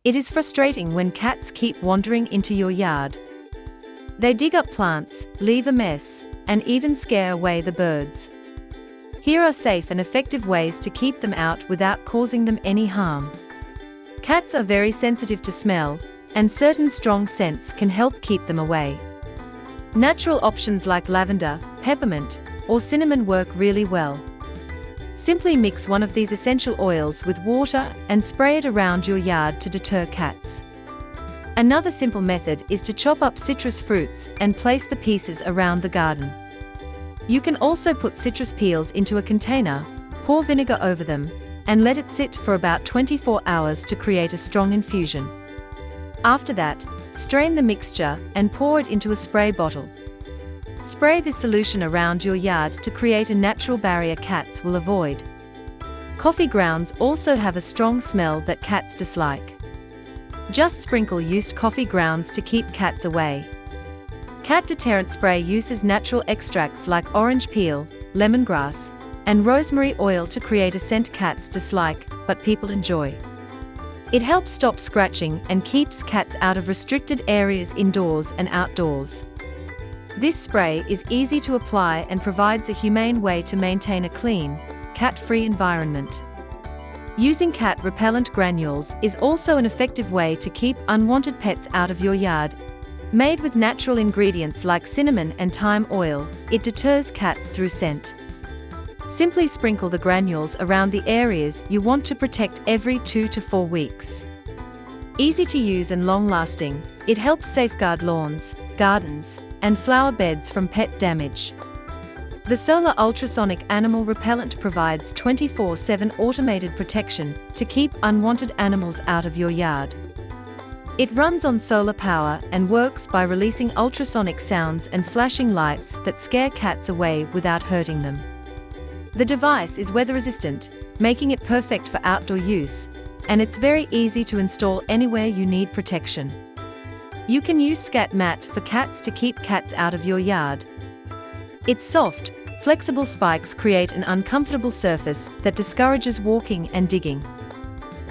It is frustrating when cats keep wandering into your yard. They dig up plants, leave a mess, and even scare away the birds. Here are safe and effective ways to keep them out without causing them any harm. Cats are very sensitive to smell, and certain strong scents can help keep them away. Natural options like lavender, peppermint, or cinnamon work really well. Simply mix one of these essential oils with water and spray it around your yard to deter cats. Another simple method is to chop up citrus fruits and place the pieces around the garden. You can also put citrus peels into a container, pour vinegar over them, and let it sit for about 24 hours to create a strong infusion. After that, strain the mixture and pour it into a spray bottle. Spray this solution around your yard to create a natural barrier cats will avoid. Coffee grounds also have a strong smell that cats dislike. Just sprinkle used coffee grounds to keep cats away. Cat deterrent spray uses natural extracts like orange peel, lemongrass, and rosemary oil to create a scent cats dislike, but people enjoy. It helps stop scratching and keeps cats out of restricted areas indoors and outdoors. This spray is easy to apply and provides a humane way to maintain a clean, cat-free environment. Using cat repellent granules is also an effective way to keep unwanted pets out of your yard. Made with natural ingredients like cinnamon and thyme oil, it deters cats through scent. Simply sprinkle the granules around the areas you want to protect every 2 to 4 weeks. Easy to use and long-lasting, it helps safeguard lawns, gardens, and flower beds from pet damage. The solar ultrasonic animal repellent provides 24/7 automated protection to keep unwanted animals out of your yard. It runs on solar power and works by releasing ultrasonic sounds and flashing lights that scare cats away without hurting them. The device is weather-resistant, making it perfect for outdoor use, and it's very easy to install anywhere you need protection. You can use scat mat for cats to keep cats out of your yard. Its soft, flexible spikes create an uncomfortable surface that discourages walking and digging.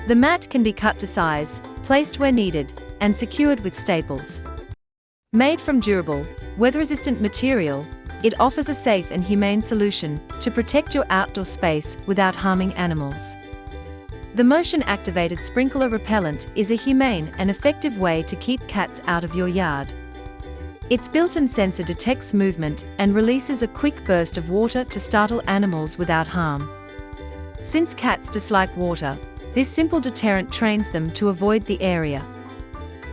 The mat can be cut to size, placed where needed, and secured with staples. Made from durable, weather-resistant material, it offers a safe and humane solution to protect your outdoor space without harming animals. The motion-activated sprinkler repellent is a humane and effective way to keep cats out of your yard. Its built-in sensor detects movement and releases a quick burst of water to startle animals without harm. Since cats dislike water, this simple deterrent trains them to avoid the area.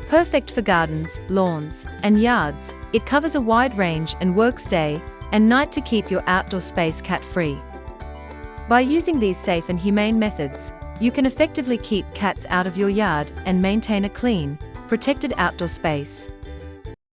Perfect for gardens, lawns, and yards, it covers a wide range and works day and night to keep your outdoor space cat-free. By using these safe and humane methods, you can effectively keep cats out of your yard and maintain a clean, protected outdoor space.